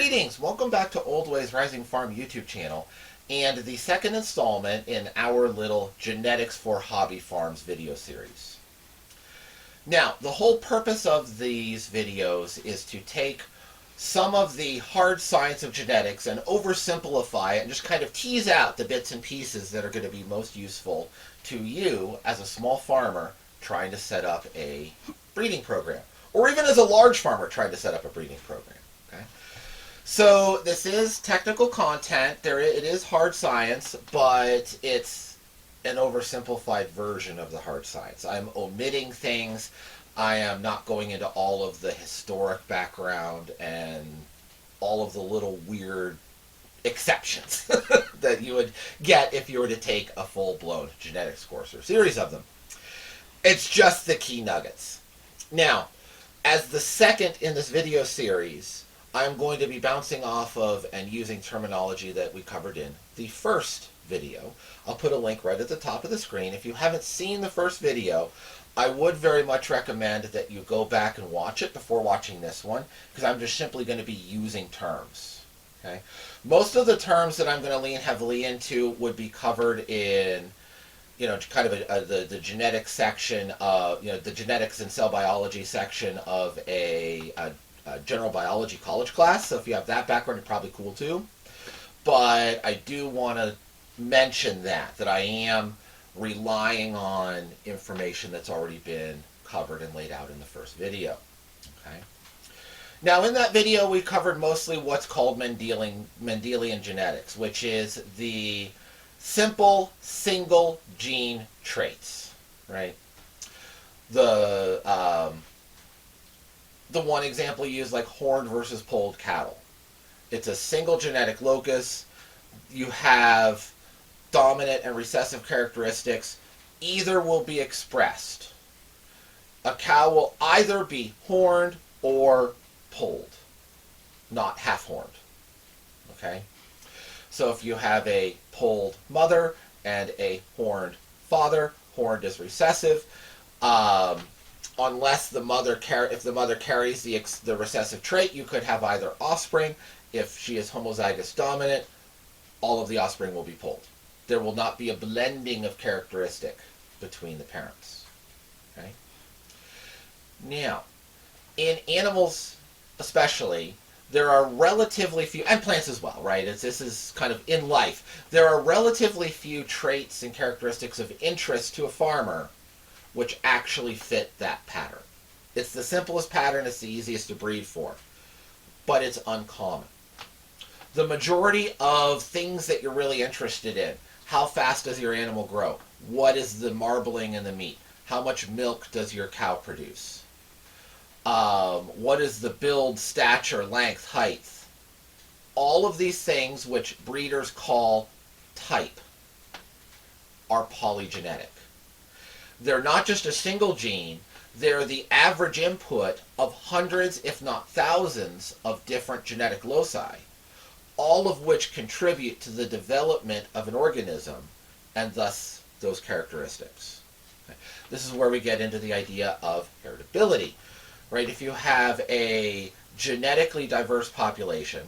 Greetings! Welcome back to Old Ways Rising Farm YouTube channel and the second installment in our little Genetics for Hobby Farms video series. Now, the whole purpose of these videos is to take some of the hard science of genetics and oversimplify it and just kind of tease out the bits and pieces that are going to be most useful to you as a small farmer trying to set up a breeding program, or even as a large farmer trying to set up a breeding program. Okay? So this is technical content. It is hard science, but it's an oversimplified version of the hard science. I'm omitting things. I am not going into all of the historic background and all of the little weird exceptions that you would get if you were to take a full-blown genetics course or series of them. It's just the key nuggets. Now, as the second in this video series, I'm going to be bouncing off of and using terminology that we covered in the first video. I'll put a link right at the top of the screen. If you haven't seen the first video, I would very much recommend that you go back and watch it before watching this one, because I'm just simply going to be using terms. Okay? Most of the terms that I'm going to lean heavily into would be covered in, kind of the genetics section of, the genetics and cell biology section of a general biology college class. So if you have that background, it's probably cool too. But I do want to mention that I am relying on information that's already been covered and laid out in the first video. Okay. Now, in that video, we covered mostly what's called Mendelian genetics, which is the simple single gene traits, right? The one example used, like horned versus polled cattle. It's a single genetic locus. You have dominant and recessive characteristics. Either will be expressed. A cow will either be horned or polled, not half-horned. Okay? So if you have a polled mother and a horned father, horned is recessive. Unless the mother carries the recessive trait, you could have either offspring. If she is homozygous dominant, all of the offspring will be polled. There will not be a blending of characteristic between the parents. Okay? Now, in animals especially, there are relatively few, and plants as well, right? This is kind of in life. There are relatively few traits and characteristics of interest to a farmer which actually fit that pattern. It's the simplest pattern, it's the easiest to breed for, but it's uncommon. The majority of things that you're really interested in: how fast does your animal grow? What is the marbling in the meat? How much milk does your cow produce? What is the build, stature, length, height? All of these things, which breeders call type, are polygenetic. They're not just a single gene, they're the average input of hundreds, if not thousands, of different genetic loci, all of which contribute to the development of an organism, and thus those characteristics. Okay. This is where we get into the idea of heritability. Right? If you have a genetically diverse population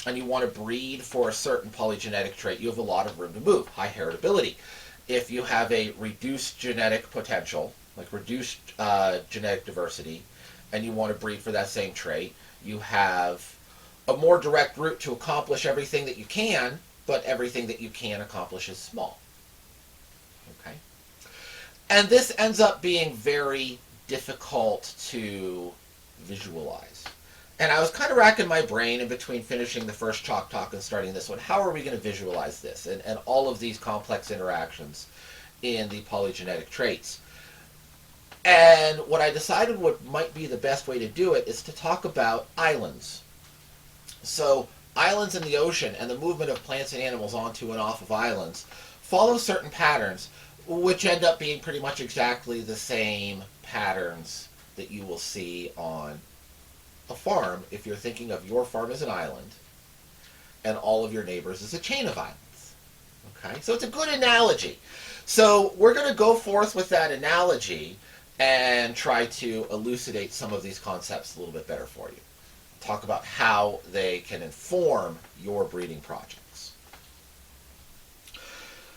and you want to breed for a certain polygenetic trait, you have a lot of room to move, high heritability. If you have a reduced genetic potential, like reduced genetic diversity, and you want to breed for that same trait, you have a more direct route to accomplish everything that you can, but everything that you can accomplish is small. Okay? And this ends up being very difficult to visualize. And I was kind of racking my brain in between finishing the first Chalk Talk and starting this one. How are we going to visualize this and all of these complex interactions in the polygenetic traits? And what I decided what might be the best way to do it is to talk about islands. So islands in the ocean and the movement of plants and animals onto and off of islands follow certain patterns, which end up being pretty much exactly the same patterns that you will see on a farm if you're thinking of your farm as an island and all of your neighbors as a chain of islands. Okay, so it's a good analogy. So we're going to go forth with that analogy and try to elucidate some of these concepts a little bit better for you. talk about how they can inform your breeding projects.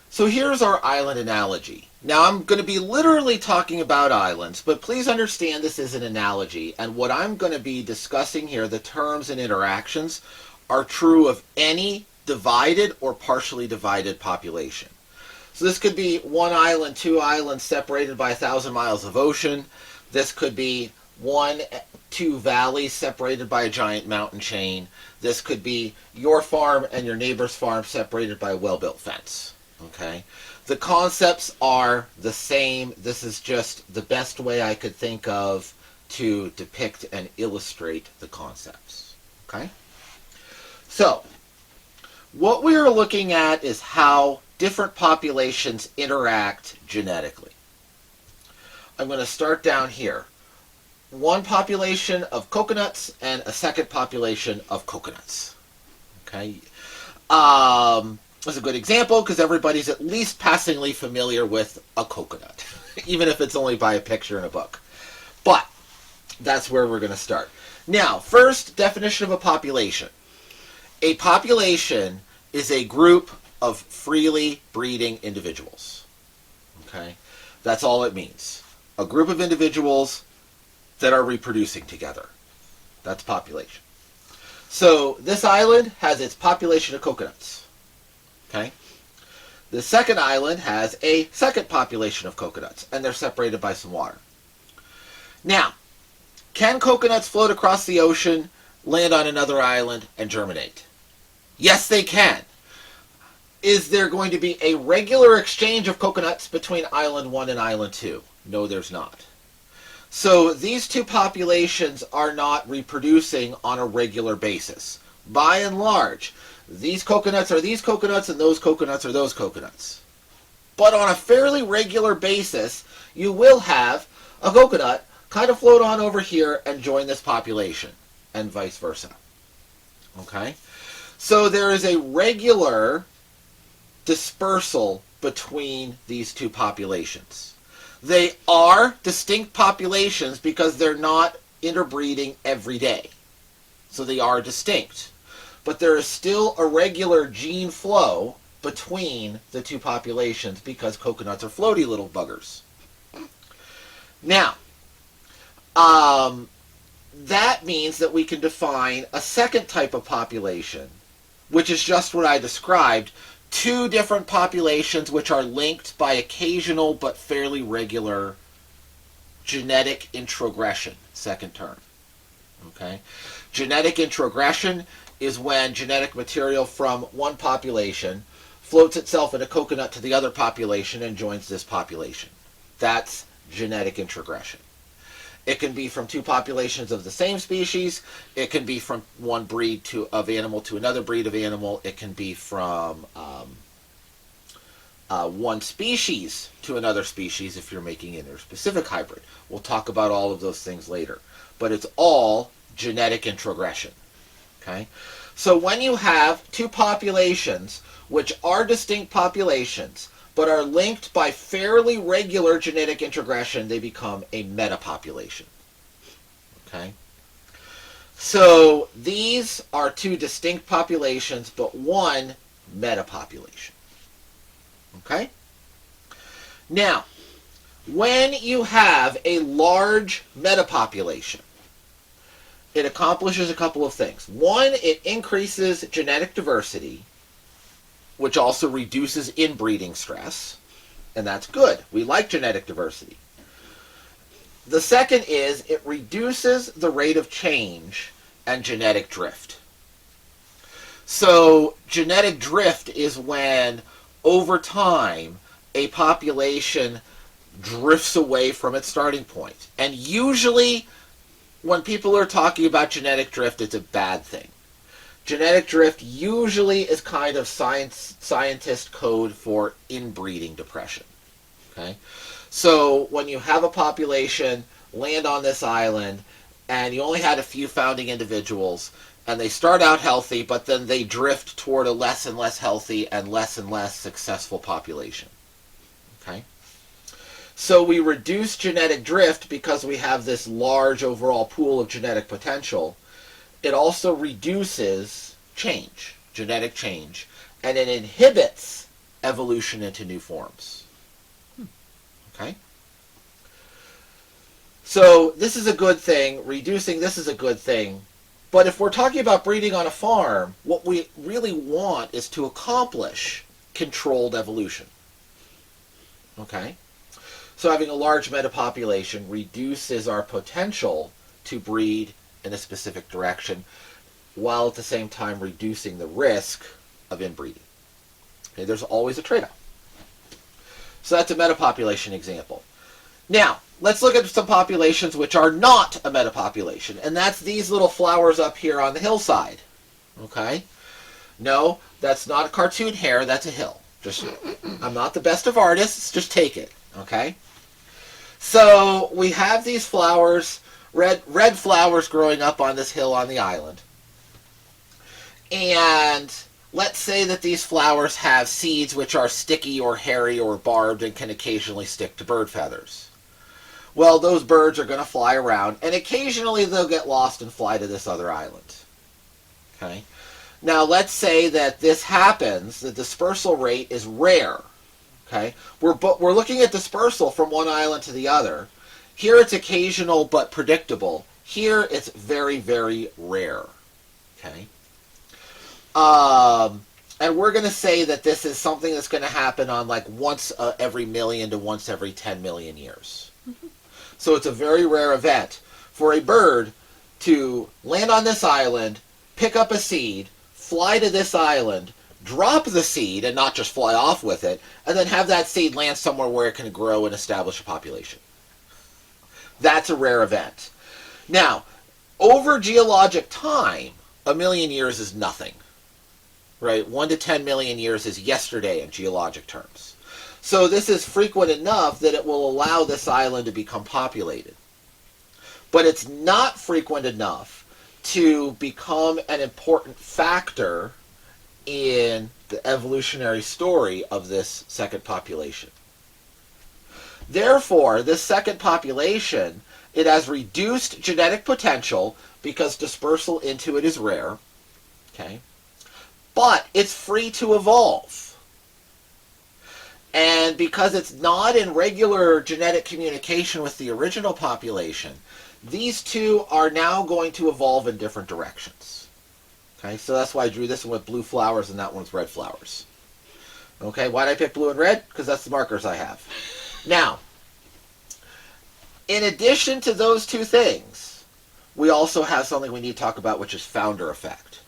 So here's our island analogy. Now I'm going to be literally talking about islands, but please understand this is an analogy, and what I'm going to be discussing here, the terms and interactions, are true of any divided or partially divided population. So this could be one island, two islands separated by 1,000 miles of ocean. This could be two valleys separated by a giant mountain chain. This could be your farm and your neighbor's farm separated by a well-built fence. Okay? The concepts are the same. This is just the best way I could think of to depict and illustrate the concepts. Okay? So, what we are looking at is how different populations interact genetically. I'm going to start down here. One population of coconuts and a second population of coconuts. Okay? That's a good example because everybody's at least passingly familiar with a coconut, even if it's only by a picture in a book. But that's where we're going to start. Now, first, definition of a population. A population is a group of freely breeding individuals. Okay? That's all it means. A group of individuals that are reproducing together. That's population. So this island has its population of coconuts. Okay? The second island has a second population of coconuts, and they're separated by some water. Now, can coconuts float across the ocean, land on another island, and germinate? Yes, they can. Is there going to be a regular exchange of coconuts between island 1 and island 2? No, there's not. So these two populations are not reproducing on a regular basis. By and large, these coconuts are these coconuts and those coconuts are those coconuts. But on a fairly regular basis, you will have a coconut kind of float on over here and join this population, and vice versa. Okay? So there is a regular dispersal between these two populations. They are distinct populations because they're not interbreeding every day. So they are distinct. But there is still a regular gene flow between the two populations because coconuts are floaty little buggers. Now, that means that we can define a second type of population, which is just what I described, two different populations which are linked by occasional but fairly regular genetic introgression, second term. Okay? Genetic introgression is when genetic material from one population floats itself in a coconut to the other population and joins this population. That's genetic introgression. It can be from two populations of the same species. It can be from one breed of animal to another breed of animal. It can be from one species to another species if you're making an interspecific hybrid. We'll talk about all of those things later. But it's all genetic introgression. Okay? So when you have two populations which are distinct populations but are linked by fairly regular genetic introgression, they become a metapopulation. Okay? So these are two distinct populations, but one metapopulation. Okay? Now, when you have a large metapopulation, it accomplishes a couple of things. One, it increases genetic diversity, which also reduces inbreeding stress, and that's good. We like genetic diversity. The second is it reduces the rate of change and genetic drift. So genetic drift is when, over time, a population drifts away from its starting point. And usually, when people are talking about genetic drift, it's a bad thing. Genetic drift usually is kind of scientist code for inbreeding depression. Okay? So when you have a population land on this island and you only had a few founding individuals and they start out healthy, but then they drift toward a less and less healthy and less successful population. Okay? So we reduce genetic drift because we have this large overall pool of genetic potential. it also reduces change, genetic change, and it inhibits evolution into new forms. Okay? So this is a good thing. Reducing this is a good thing. But if we're talking about breeding on a farm, what we really want is to accomplish controlled evolution. Okay? So having a large metapopulation reduces our potential to breed in a specific direction, while at the same time reducing the risk of inbreeding. Okay, there's always a trade-off. So that's a metapopulation example. Now, let's look at some populations which are not a metapopulation, and that's these little flowers up here on the hillside. Okay? No, that's not a cartoon hare, that's a hill. Just, I'm not the best of artists, just take it. Okay? So we have these flowers, red flowers growing up on this hill on the island. And let's say that these flowers have seeds which are sticky or hairy or barbed and can occasionally stick to bird feathers. Well, those birds are going to fly around, and occasionally they'll get lost and fly to this other island. Okay? Now, let's say that this happens, the dispersal rate is rare. Okay? We're looking at dispersal from one island to the other. Here it's occasional but predictable. Here it's very, very rare. Okay? And we're going to say that this is something that's going to happen on like once every million to once every 10 million years. Mm-hmm. So it's a very rare event for a bird to land on this island, pick up a seed, fly to this island, drop the seed and not just fly off with it, and then have that seed land somewhere where it can grow and establish a population. That's a rare event. Now, over geologic time, a million years is nothing. Right? 1 to 10 million years is yesterday in geologic terms. So this is frequent enough that it will allow this island to become populated. But it's not frequent enough to become an important factor in the evolutionary story of this second population. Therefore, this second population, it has reduced genetic potential because dispersal into it is rare. Okay? But it's free to evolve. And because it's not in regular genetic communication with the original population, these two are now going to evolve in different directions. Okay, so that's why I drew this one with blue flowers and that one with red flowers. Okay, why did I pick blue and red? Because that's the markers I have. Now, in addition to those two things, we also have something we need to talk about, which is founder effect.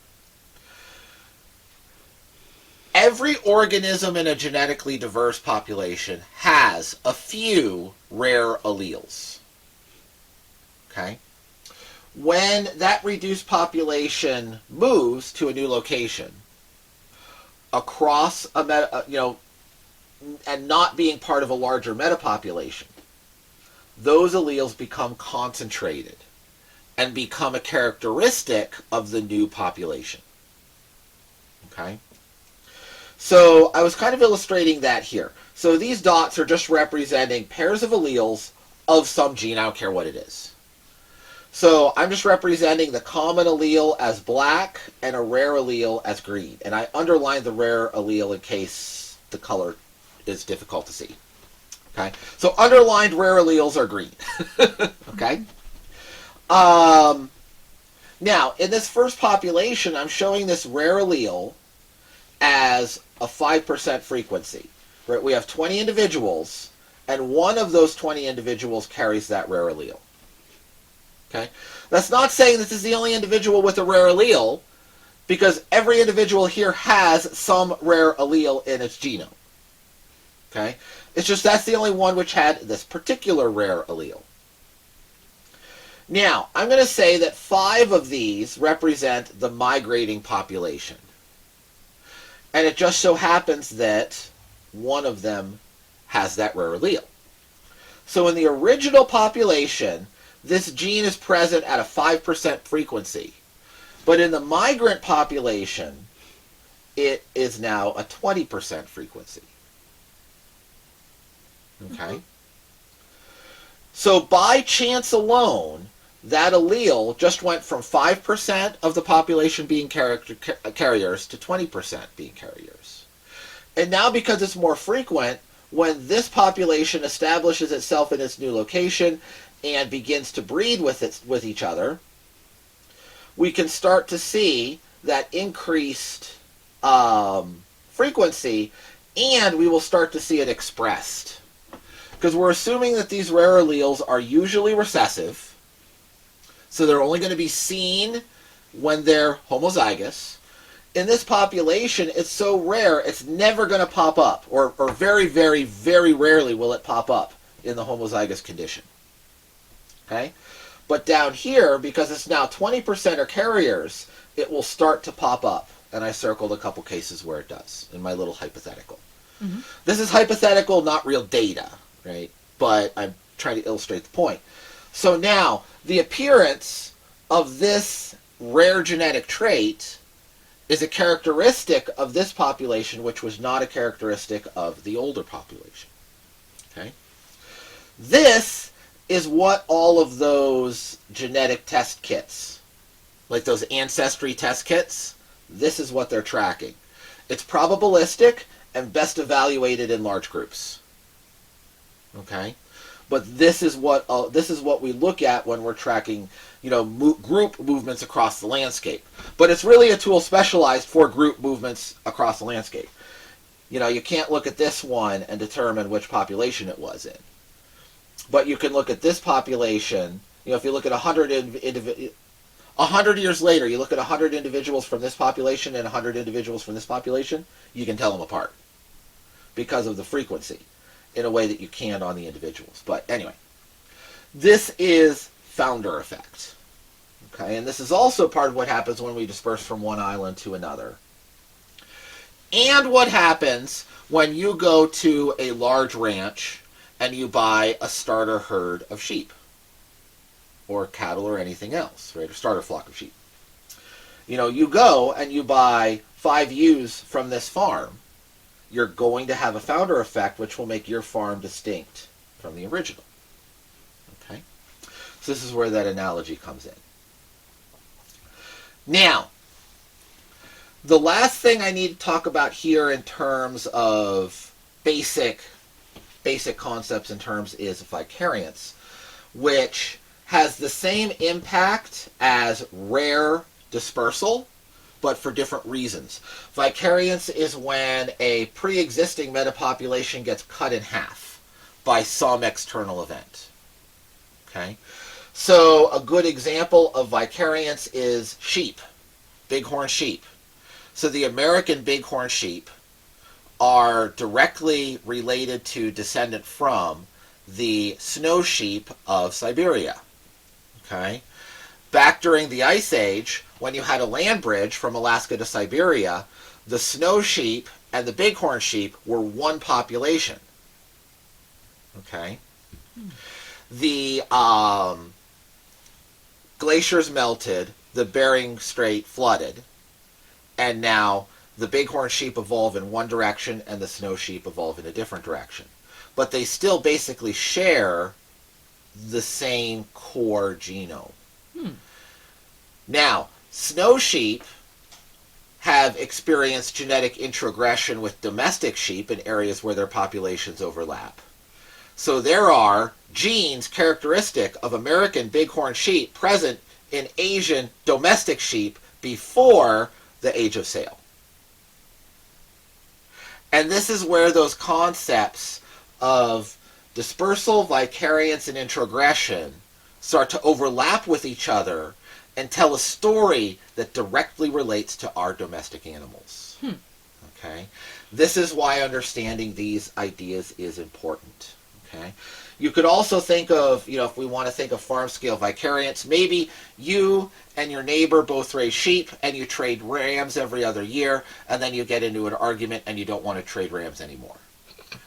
Every organism in a genetically diverse population has a few rare alleles. Okay? When that reduced population moves to a new location, across a and not being part of a larger metapopulation, those alleles become concentrated and become a characteristic of the new population. Okay? So I was kind of illustrating that here. So these dots are just representing pairs of alleles of some gene. I don't care what it is. So I'm just representing the common allele as black and a rare allele as green. And I underlined the rare allele in case the color is difficult to see. Okay? So underlined rare alleles are green. Okay? Now, in this first population, I'm showing this rare allele as a 5% frequency. Right? We have 20 individuals, and one of those 20 individuals carries that rare allele. Okay? That's not saying this is the only individual with a rare allele, because every individual here has some rare allele in its genome. Okay? It's just that's the only one which had this particular rare allele. Now, I'm going to say that 5 of these represent the migrating population. And it just so happens that one of them has that rare allele. So in the original population, this gene is present at a 5% frequency. But in the migrant population, it is now a 20% frequency. Okay? So by chance alone, that allele just went from 5% of the population being carriers to 20% being carriers. And now, because it's more frequent, when this population establishes itself in its new location and begins to breed with each other, we can start to see that increased frequency, and we will start to see it expressed. Because we're assuming that these rare alleles are usually recessive, so they're only going to be seen when they're homozygous. In this population, it's so rare, it's never going to pop up, or very, very, very rarely will it pop up in the homozygous condition. Okay? But down here, because it's now 20% are carriers, it will start to pop up. And I circled a couple cases where it does in my little hypothetical. Mm-hmm. This is hypothetical, not real data, right? But I'm trying to illustrate the point. So now, the appearance of this rare genetic trait is a characteristic of this population, which was not a characteristic of the older population. Okay? This is what all of those genetic test kits, like those ancestry test kits, this is what they're tracking. It's probabilistic and best evaluated in large groups. Okay? But this is what we look at when we're tracking, group movements across the landscape. But it's really a tool specialized for group movements across the landscape. You can't look at this one and determine which population it was in. But you can look at this population. If you look at 100 years later, you look at 100 individuals from this population and 100 individuals from this population, you can tell them apart because of the frequency in a way that you can't on the individuals. But anyway, this is founder effect. Okay, and this is also part of what happens when we disperse from one island to another. And what happens when you go to a large ranch and you buy a starter herd of sheep or cattle or anything else, right? A starter flock of sheep. You go and you buy 5 ewes from this farm. You're going to have a founder effect, which will make your farm distinct from the original. Okay? So this is where that analogy comes in. Now, the last thing I need to talk about here in terms of basic concepts in terms is vicariance, which has the same impact as rare dispersal, but for different reasons. Vicariance is when a pre-existing metapopulation gets cut in half by some external event. Okay? So a good example of vicariance is sheep, bighorn sheep. So the American bighorn sheep are directly related to, descendant from, the snow sheep of Siberia. Okay? Back during the Ice Age, when you had a land bridge from Alaska to Siberia, the snow sheep and the bighorn sheep were one population. Okay? The glaciers melted, the Bering Strait flooded, and now the bighorn sheep evolve in one direction and the snow sheep evolve in a different direction. But they still basically share the same core genome. Now, snow sheep have experienced genetic introgression with domestic sheep in areas where their populations overlap. So there are genes characteristic of American bighorn sheep present in Asian domestic sheep before the age of sail. And this is where those concepts of dispersal, vicariance, and introgression start to overlap with each other and tell a story that directly relates to our domestic animals. Okay? This is why understanding these ideas is important. Okay? You could also think of, if we want to think of farm-scale vicariance, maybe you and your neighbor both raise sheep and you trade rams every other year, and then you get into an argument and you don't want to trade rams anymore.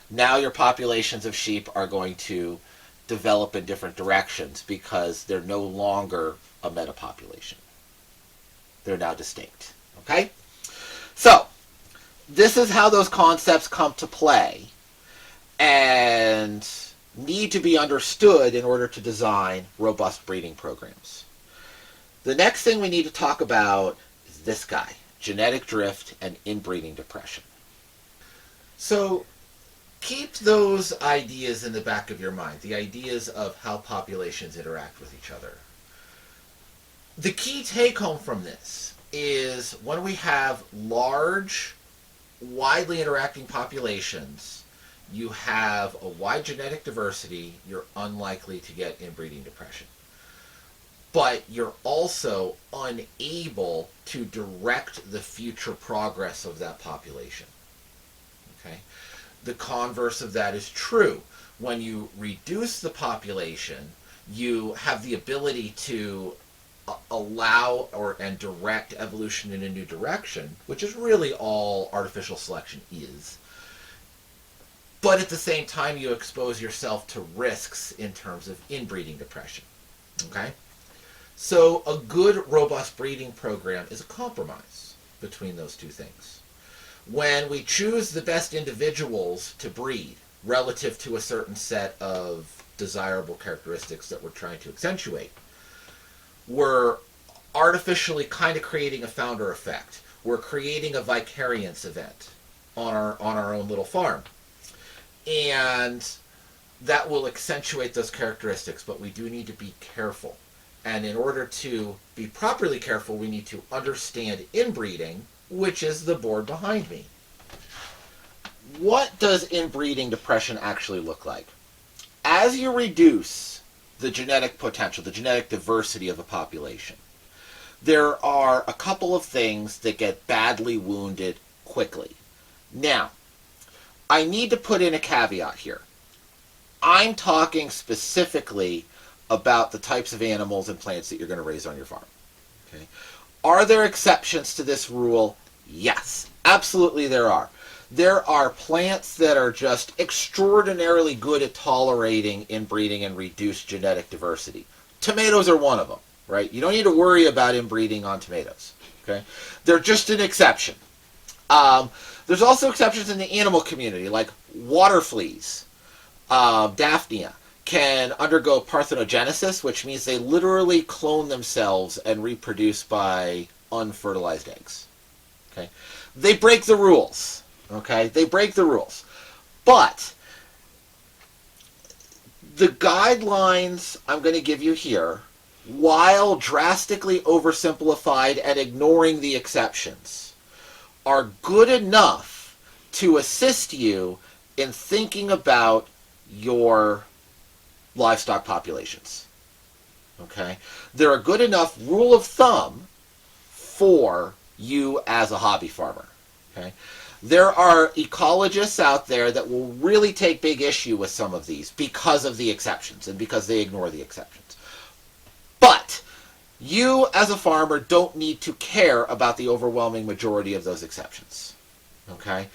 Now your populations of sheep are going to develop in different directions because they're no longer a metapopulation. They're now distinct. Okay? So, this is how those concepts come to play. And need to be understood in order to design robust breeding programs. The next thing we need to talk about is this guy, genetic drift and inbreeding depression. So keep those ideas in the back of your mind, the ideas of how populations interact with each other. The key take-home from this is when we have large, widely interacting populations, you have a wide genetic diversity, you're unlikely to get inbreeding depression. But you're also unable to direct the future progress of that population. Okay? The converse of that is true. When you reduce the population, you have the ability to allow and direct evolution in a new direction, which is really all artificial selection is. But at the same time, you expose yourself to risks in terms of inbreeding depression. Okay? So a good, robust breeding program is a compromise between those two things. When we choose the best individuals to breed relative to a certain set of desirable characteristics that we're trying to accentuate, we're artificially kind of creating a founder effect. We're creating a vicariance event on our own little farm. And that will accentuate those characteristics, but we do need to be careful. And in order to be properly careful, we need to understand inbreeding, which is the board behind me. What does inbreeding depression actually look like? As you reduce the genetic potential, the genetic diversity of a population, there are a couple of things that get badly wounded quickly. Now, I need to put in a caveat here. I'm talking specifically about the types of animals and plants that you're going to raise on your farm. Okay? Are there exceptions to this rule? Yes, absolutely there are. There are plants that are just extraordinarily good at tolerating inbreeding and reduced genetic diversity. Tomatoes are one of them, right? You don't need to worry about inbreeding on tomatoes. Okay? They're just an exception. There's also exceptions in the animal community, like water fleas, Daphnia, can undergo parthenogenesis, which means they literally clone themselves and reproduce by unfertilized eggs. Okay? They break the rules. Okay? They break the rules. But the guidelines I'm going to give you here, while drastically oversimplified and ignoring the exceptions, are good enough to assist you in thinking about your livestock populations. Okay? They're a good enough rule of thumb for you as a hobby farmer. Okay? There are ecologists out there that will really take big issue with some of these because of the exceptions and because they ignore the exceptions. But you as a farmer don't need to care about the overwhelming majority of those exceptions. Okay?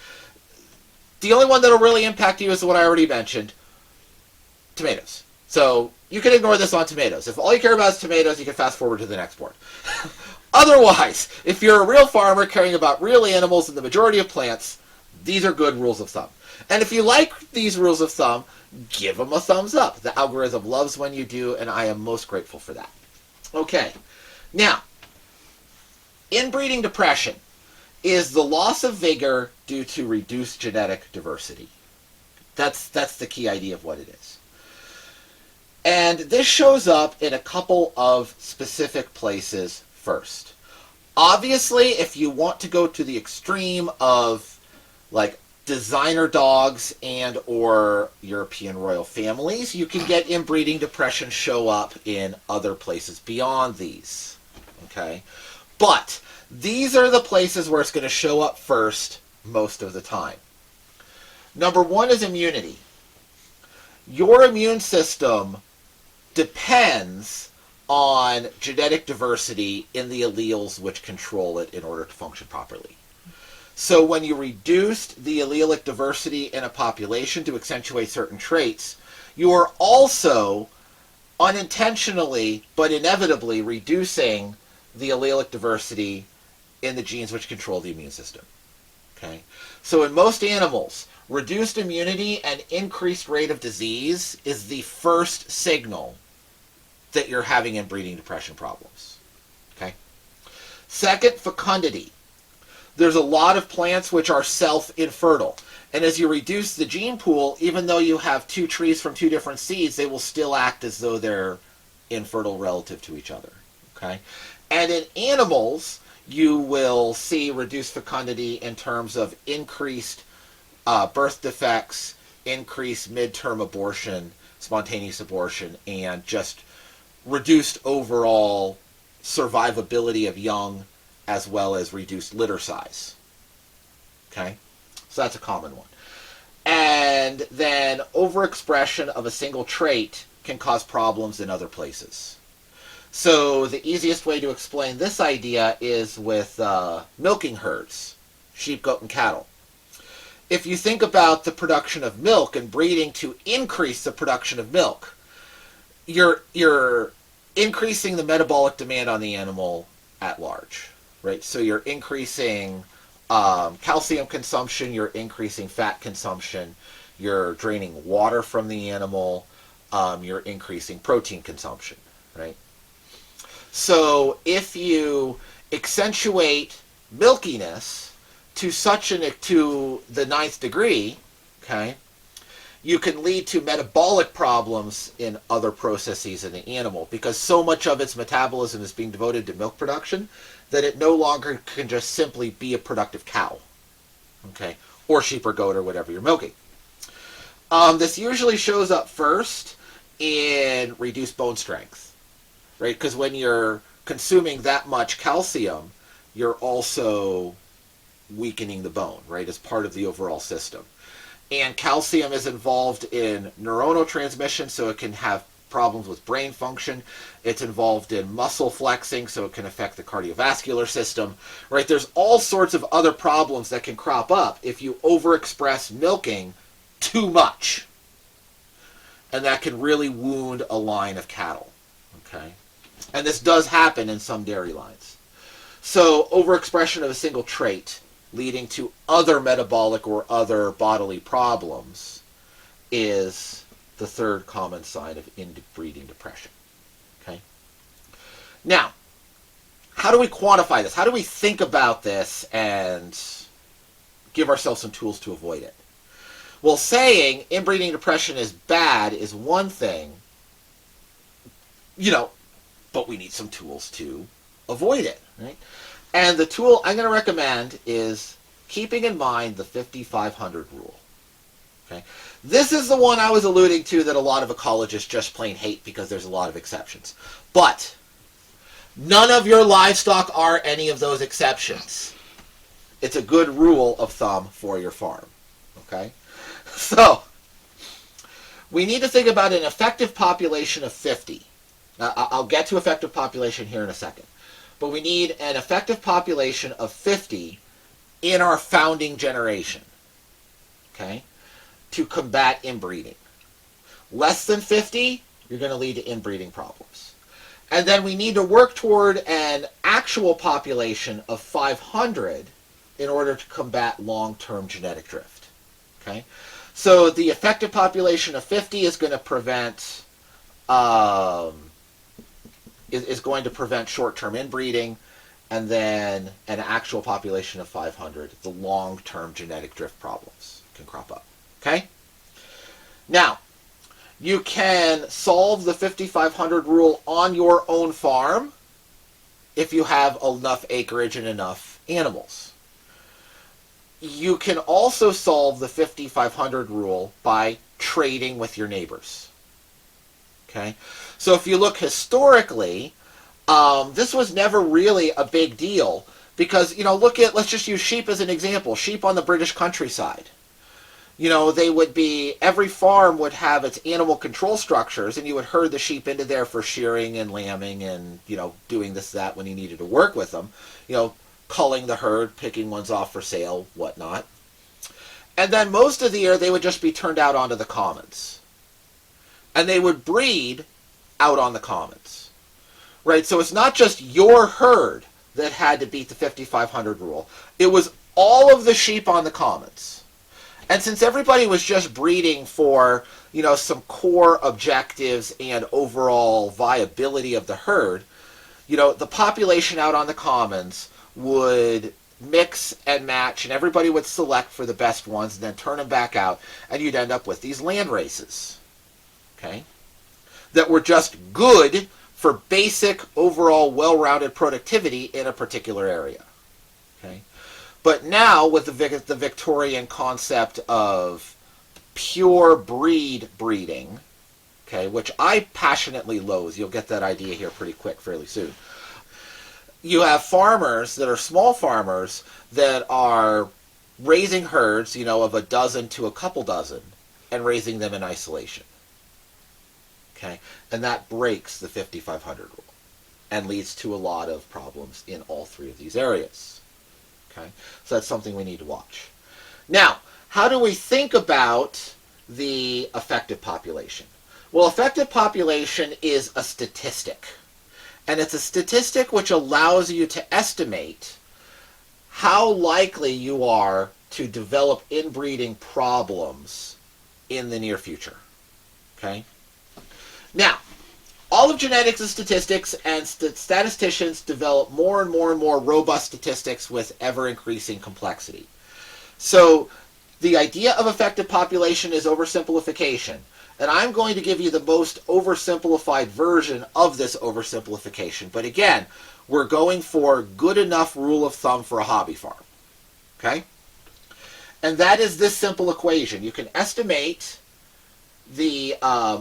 The only one that will really impact you is the one I already mentioned, tomatoes. So you can ignore this on tomatoes. If all you care about is tomatoes, you can fast forward to the next board. Otherwise, if you're a real farmer caring about real animals and the majority of plants, these are good rules of thumb. And if you like these rules of thumb, give them a thumbs up. The algorithm loves when you do, and I am most grateful for that. Okay, now, inbreeding depression is the loss of vigor due to reduced genetic diversity. That's the key idea of what it is. And this shows up in a couple of specific places first. Obviously, if you want to go to the extreme of like designer dogs and or European royal families, you can get inbreeding depression show up in other places beyond these. Okay? But these are the places where it's going to show up first most of the time. Number one is immunity. Your immune system depends on genetic diversity in the alleles which control it in order to function properly. So when you reduced the allelic diversity in a population to accentuate certain traits, you are also unintentionally but inevitably reducing the allelic diversity in the genes which control the immune system. Okay? So in most animals, reduced immunity and increased rate of disease is the first signal that you're having inbreeding depression problems. Okay? Second, fecundity. There's a lot of plants which are self-infertile. And as you reduce the gene pool, even though you have two trees from two different seeds, they will still act as though they're infertile relative to each other. Okay? And in animals, you will see reduced fecundity in terms of increased birth defects, increased midterm abortion, spontaneous abortion, and just reduced overall survivability of young, as well as reduced litter size. Okay? So that's a common one. And then overexpression of a single trait can cause problems in other places. So the easiest way to explain this idea is with milking herds, sheep, goat, and cattle. If you think about the production of milk and breeding to increase the production of milk, you're increasing the metabolic demand on the animal at large, right? So you're increasing calcium consumption, you're increasing fat consumption, you're draining water from the animal, you're increasing protein consumption, right? So if you accentuate milkiness to the 9th degree, okay, you can lead to metabolic problems in other processes in the animal because so much of its metabolism is being devoted to milk production that it no longer can just simply be a productive cow, okay, or sheep or goat or whatever you're milking. This usually shows up first in reduced bone strength, right? Because when you're consuming that much calcium, you're also weakening the bone, right, as part of the overall system. And calcium is involved in neuronal transmission, so it can have problems with brain function. It's involved in muscle flexing, so it can affect the cardiovascular system, right? There's all sorts of other problems that can crop up if you overexpress milking too much. And that can really wound a line of cattle, okay? And this does happen in some dairy lines. So overexpression of a single trait leading to other metabolic or other bodily problems is the third common sign of inbreeding depression. Okay? Now, how do we quantify this? How do we think about this and give ourselves some tools to avoid it? Well, saying inbreeding depression is bad is one thing, but we need some tools to avoid it, right? And the tool I'm going to recommend is keeping in mind the 5,500 rule. Okay? This is the one I was alluding to that a lot of ecologists just plain hate because there's a lot of exceptions. But none of your livestock are any of those exceptions. It's a good rule of thumb for your farm. Okay? So, we need to think about an effective population of 50. Now, I'll get to effective population here in a second. But we need an effective population of 50 in our founding generation, okay, to combat inbreeding. Less than 50, you're going to lead to inbreeding problems. And then we need to work toward an actual population of 500 in order to combat long-term genetic drift, okay? So the effective population of 50 is going to prevent short-term inbreeding, and then an actual population of 500, the long-term genetic drift problems can crop up. Okay? Now, you can solve the 5,500 rule on your own farm if you have enough acreage and enough animals. You can also solve the 5,500 rule by trading with your neighbors. Okay? So if you look historically, this was never really a big deal because, let's just use sheep as an example. Sheep on the British countryside. Every farm would have its animal control structures, and you would herd the sheep into there for shearing and lambing and, doing this, that when you needed to work with them. Culling the herd, picking ones off for sale, whatnot. And then most of the year, they would just be turned out onto the commons. And they would breed out on the commons. Right? So it's not just your herd that had to beat the 5,500 rule. It was all of the sheep on the commons. And since everybody was just breeding for, some core objectives and overall viability of the herd, the population out on the commons would mix and match, and everybody would select for the best ones and then turn them back out, and you'd end up with these land races, okay, that were just good for basic overall well-rounded productivity in a particular area, okay. But now with the Victorian concept of pure breed breeding, okay, which I passionately loathe, you'll get that idea here pretty quick, fairly soon. You have farmers that are small farmers that are raising herds, of a dozen to a couple dozen, and raising them in isolation. Okay, and that breaks the 5,500 rule and leads to a lot of problems in all three of these areas. Okay, so that's something we need to watch. Now, how do we think about the effective population? Well, effective population is a statistic. And it's a statistic which allows you to estimate how likely you are to develop inbreeding problems in the near future. Okay? Now, all of genetics is statistics, and statisticians develop more and more and more robust statistics with ever-increasing complexity. So, the idea of effective population is oversimplification. And I'm going to give you the most oversimplified version of this oversimplification. But again, we're going for good enough rule of thumb for a hobby farm. Okay? And that is this simple equation. You can estimate the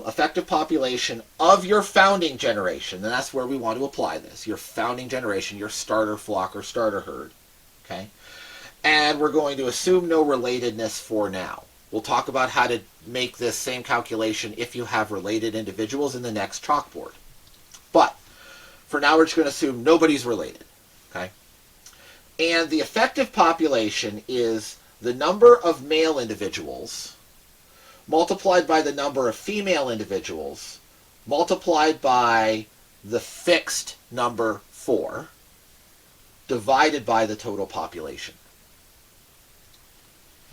effective population of your founding generation. And that's where we want to apply this. Your founding generation, your starter flock or starter herd. Okay? And we're going to assume no relatedness for now. We'll talk about how to make this same calculation if you have related individuals in the next chalkboard. But for now, we're just going to assume nobody's related. Okay? And the effective population is the number of male individuals multiplied by the number of female individuals multiplied by the fixed number 4 divided by the total population.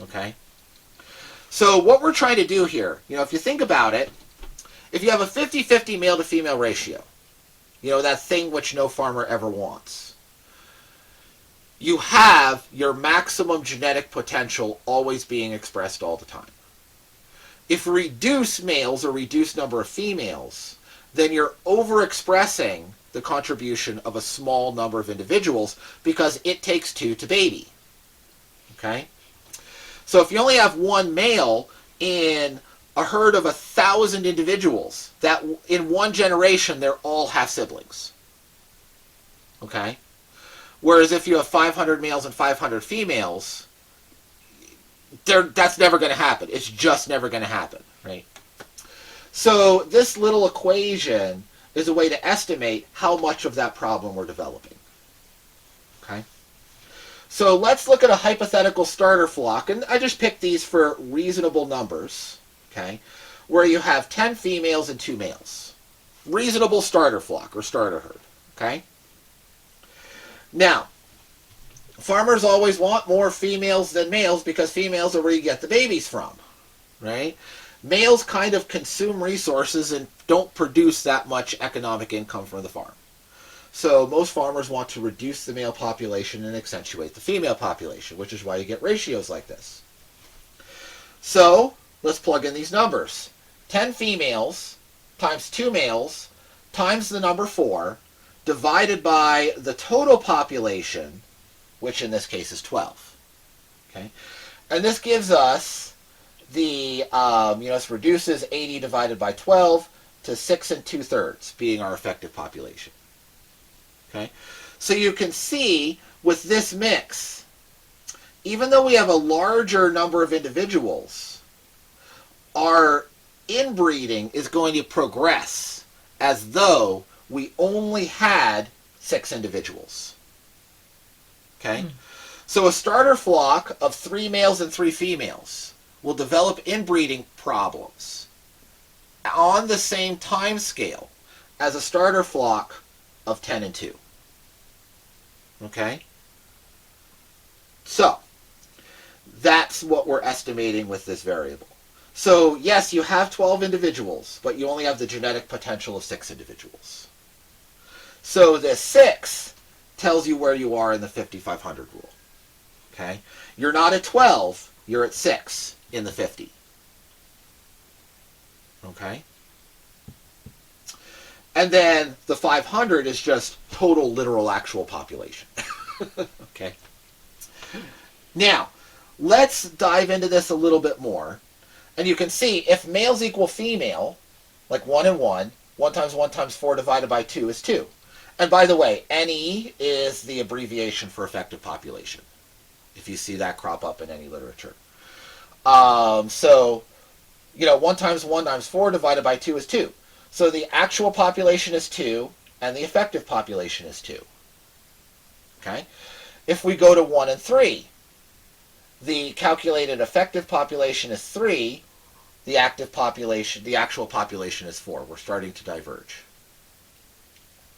Okay? So what we're trying to do here, if you think about it, if you have a 50-50 male to female ratio, that thing which no farmer ever wants, you have your maximum genetic potential always being expressed all the time. If you reduce males or reduce number of females, then you're overexpressing the contribution of a small number of individuals because it takes 2 to baby. Okay? So if you only have one male in a herd of 1,000 individuals, that in one generation they're all half siblings. Okay? Whereas if you have 500 males and 500 females, that's never going to happen. It's just never going to happen, right? So this little equation is a way to estimate how much of that problem we're developing. Okay? So let's look at a hypothetical starter flock, and I just picked these for reasonable numbers, okay, where you have 10 females and 2 males. Reasonable starter flock or starter herd, okay? Now, farmers always want more females than males because females are where you get the babies from, right? Males kind of consume resources and don't produce that much economic income from the farm. So most farmers want to reduce the male population and accentuate the female population, which is why you get ratios like this. So let's plug in these numbers. 10 females times 2 males times the number 4 divided by the total population, which in this case is 12. Okay? And this gives us the, this reduces 80 divided by 12 to 6 2/3 being our effective population. Okay? So you can see with this mix, even though we have a larger number of individuals, our inbreeding is going to progress as though we only had 6 individuals. Okay? So a starter flock of 3 males and 3 females will develop inbreeding problems on the same time scale as a starter flock of 10 and 2. Okay? So, That's what we're estimating with this variable. So yes, you have 12 individuals, but you only have the genetic potential of 6 individuals. So this 6 tells you where you are in the 5,500 rule. Okay? You're not at 12, you're at 6 in the 50. Okay? And then the 500 is just total literal actual population. Okay? Now, let's dive into this a little bit more. And you can see if males equal female, like 1 and 1, 1 times 1 times 4 divided by 2 is 2. And by the way, NE is the abbreviation for effective population, if you see that crop up in any literature. So, 1 times 1 times 4 divided by 2 is 2. So the actual population is 2, and the effective population is 2. Okay? If we go to 1 and 3, the calculated effective population is 3, the actual population is 4. We're starting to diverge.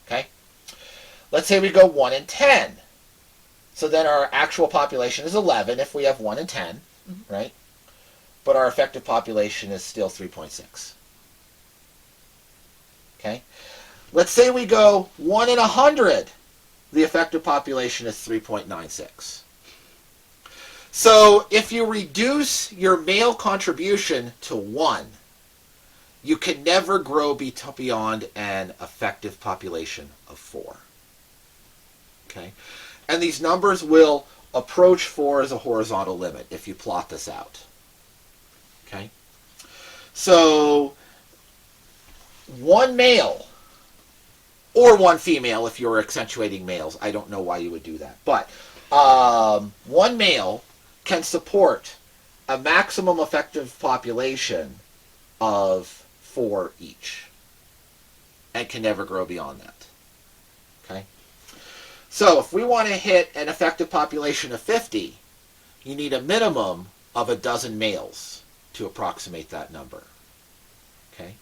Okay? Let's say we go 1 and 10. So then our actual population is 11 if we have 1 and 10, right? But our effective population is still 3.6. Okay? Let's say we go 1 in 100. The effective population is 3.96. So if you reduce your male contribution to 1, you can never grow beyond an effective population of 4. Okay? And these numbers will approach 4 as a horizontal limit if you plot this out. Okay? So 1 male or 1 female if you're accentuating males. I don't know why you would do that. But 1 male can support a maximum effective population of 4 each and can never grow beyond that. Okay? So if we want to hit an effective population of 50, you need a minimum of a dozen males to approximate that number. Okay?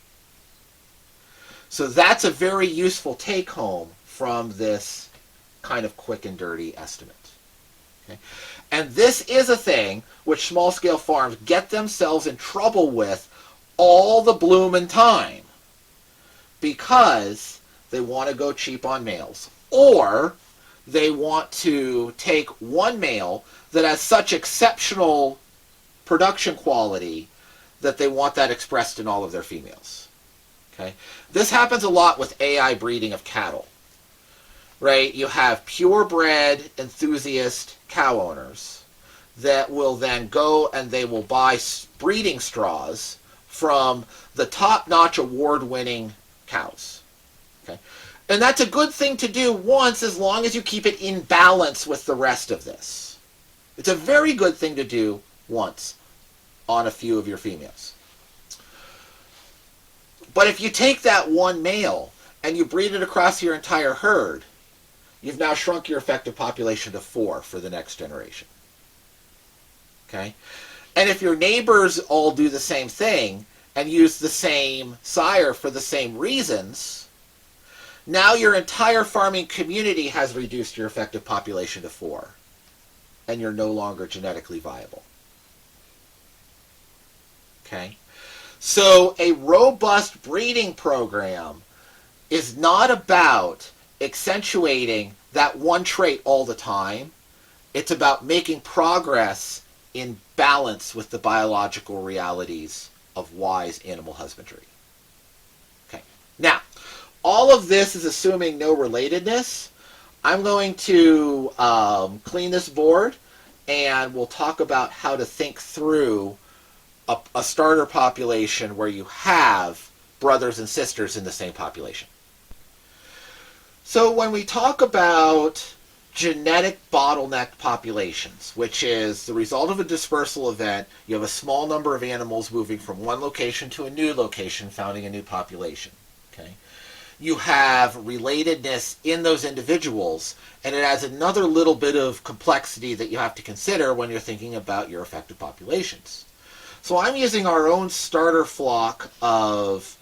So that's a very useful take-home from this kind of quick and dirty estimate. Okay? And this is a thing which small-scale farms get themselves in trouble with all the bloomin' time because they want to go cheap on males. Or they want to take 1 male that has such exceptional production quality that they want that expressed in all of their females. Okay? This happens a lot with AI breeding of cattle. Right? You have purebred enthusiast cow owners that will then go and they will buy breeding straws from the top-notch award-winning cows. Okay? And that's a good thing to do once as long as you keep it in balance with the rest of this. It's a very good thing to do once on a few of your females. But if you take that 1 male and you breed it across your entire herd, you've now shrunk your effective population to 4 for the next generation. Okay? And if your neighbors all do the same thing and use the same sire for the same reasons, now your entire farming community has reduced your effective population to 4, and you're no longer genetically viable. Okay? So a robust breeding program is not about accentuating that one trait all the time. It's about making progress in balance with the biological realities of wise animal husbandry. Okay. Now, all of this is assuming no relatedness. I'm going to clean this board, and we'll talk about how to think through a starter population where you have brothers and sisters in the same population. So when we talk about genetic bottleneck populations, which is the result of a dispersal event, you have a small number of animals moving from one location to a new location, founding a new population. Okay? You have relatedness in those individuals, and it adds another little bit of complexity that you have to consider when you're thinking about your effective populations. So I'm using our own starter flock of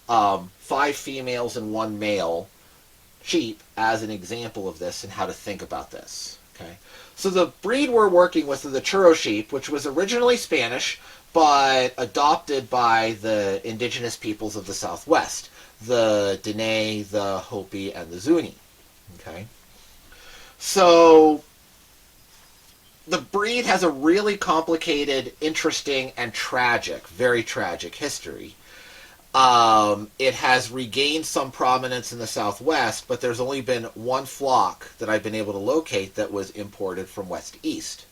5 females and 1 male sheep as an example of this and how to think about this. Okay, So the breed we're working with is the churro sheep, which was originally Spanish, but adopted by the indigenous peoples of the Southwest, the Dene, the Hopi, and the Zuni. Okay? So the breed has a really complicated, interesting, and tragic, very tragic history. It has regained some prominence in the Southwest, but there's only been one flock that I've been able to locate that was imported from west to east.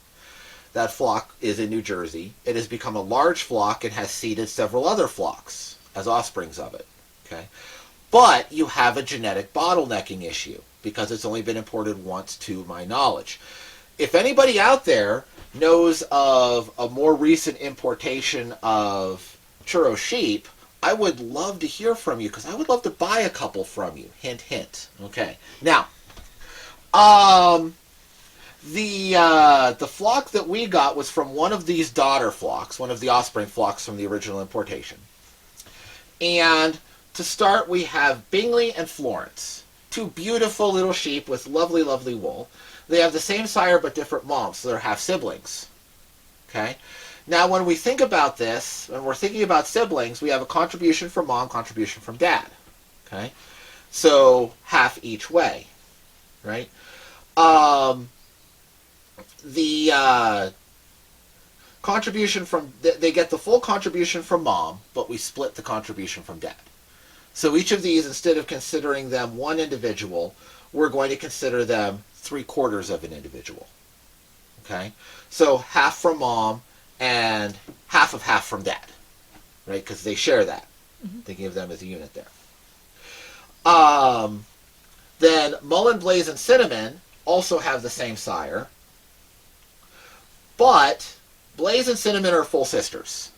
That flock is in New Jersey. It has become a large flock and has seeded several other flocks as offsprings of it. Okay? But you have a genetic bottlenecking issue because it's only been imported once to my knowledge. If anybody out there knows of a more recent importation of churro sheep, I would love to hear from you because I would love to buy a couple from you. Hint, hint. Okay. Now, the flock that we got was from one of these daughter flocks, one of the offspring flocks from the original importation. And to start, we have Bingley and Florence, two beautiful little sheep with lovely, lovely wool. They have the same sire but different moms, so they're half siblings. Okay? Now, when we think about this, when we're thinking about siblings, we have a contribution from mom, contribution from dad. Okay? So, half each way. Right? The contribution from, they get the full contribution from mom, but we split the contribution from dad. So each of these, instead of considering them one individual, we're going to consider them 3/4 of an individual. Okay? So half from mom and half from dad. Right? Because they share that. Mm-hmm. Thinking of them as a unit there. Then Mullen, Blaze, and Cinnamon also have the same sire. But Blaze and Cinnamon are full sisters.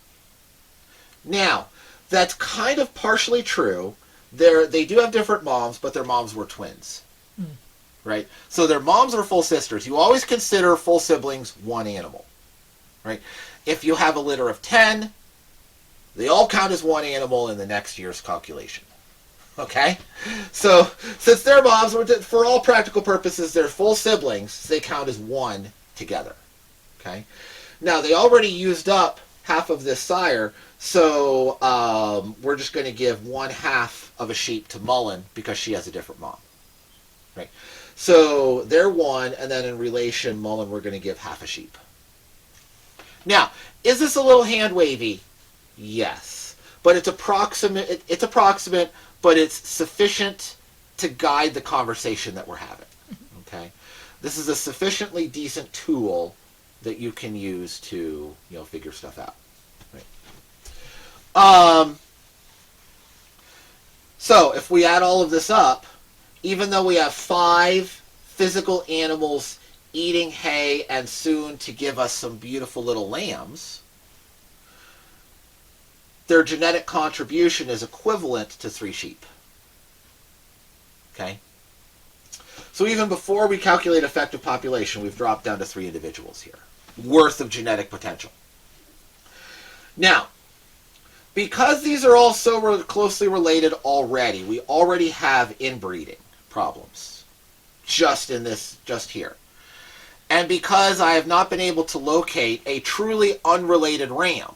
Now, that's kind of partially true. They do have different moms, but their moms were twins. Mm. Right? So their moms are full sisters. You always consider full siblings one animal. Right? If you have a litter of 10, they all count as one animal in the next year's calculation. Okay? So, since their moms were, for all practical purposes, they're full siblings, they count as one together. Okay? Now, they already used up half of this sire, so we're just going to give 1/2 of a sheep to Mullen because she has a different mom. Right? So, they're one, and then in relation, Mullen, we're going to give half a sheep. Now, is this a little hand-wavy? Yes. But it's approximate, but it's sufficient to guide the conversation that we're having. Okay? This is a sufficiently decent tool that you can use to, figure stuff out. Right? So, if we add all of this up, even though we have 5 physical animals eating hay and soon to give us some beautiful little lambs, their genetic contribution is equivalent to 3 sheep. Okay? So even before we calculate effective population, we've dropped down to 3 individuals here, worth of genetic potential. Now, because these are all so closely related already, we already have inbreeding problems just here. And because I have not been able to locate a truly unrelated ram,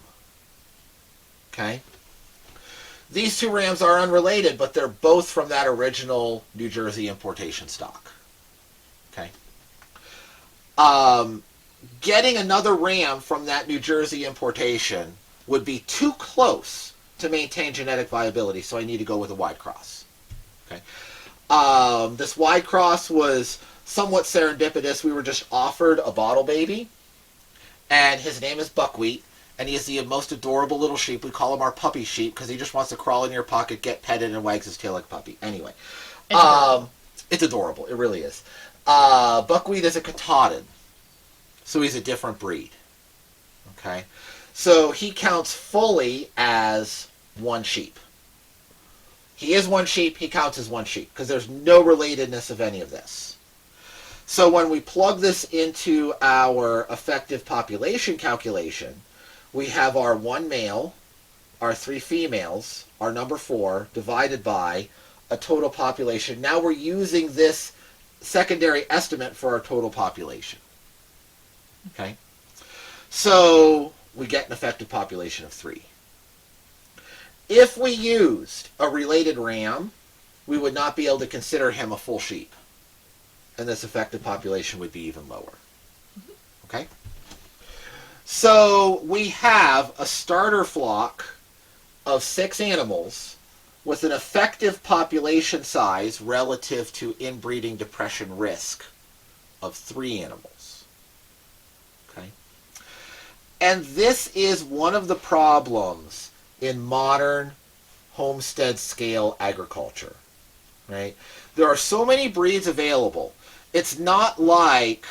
okay, these 2 rams are unrelated, but they're both from that original New Jersey importation stock. Okay. Getting another ram from that New Jersey importation would be too close to maintain genetic viability, so I need to go with a wide cross. Okay. This wide cross was somewhat serendipitous. We were just offered a bottle baby, and his name is Buckwheat, and he is the most adorable little sheep. We call him our puppy sheep because he just wants to crawl in your pocket, get petted, and wags his tail like a puppy. Anyway, it's adorable. It really is. Buckwheat is a Katahdin, so he's a different breed. Okay, so he counts fully as 1 sheep. He is 1 sheep. He counts as 1 sheep because there's no relatedness of any of this. So when we plug this into our effective population calculation, we have our 1 male, our 3 females, our number 4, divided by a total population. Now we're using this secondary estimate for our total population. Okay? So we get an effective population of 3. If we used a related ram, we would not be able to consider him a full sheep. And this effective population would be even lower. Okay? So we have a starter flock of 6 animals with an effective population size relative to inbreeding depression risk of 3 animals. Okay? And this is one of the problems in modern homestead scale agriculture. Right? There are so many breeds available. It's not like,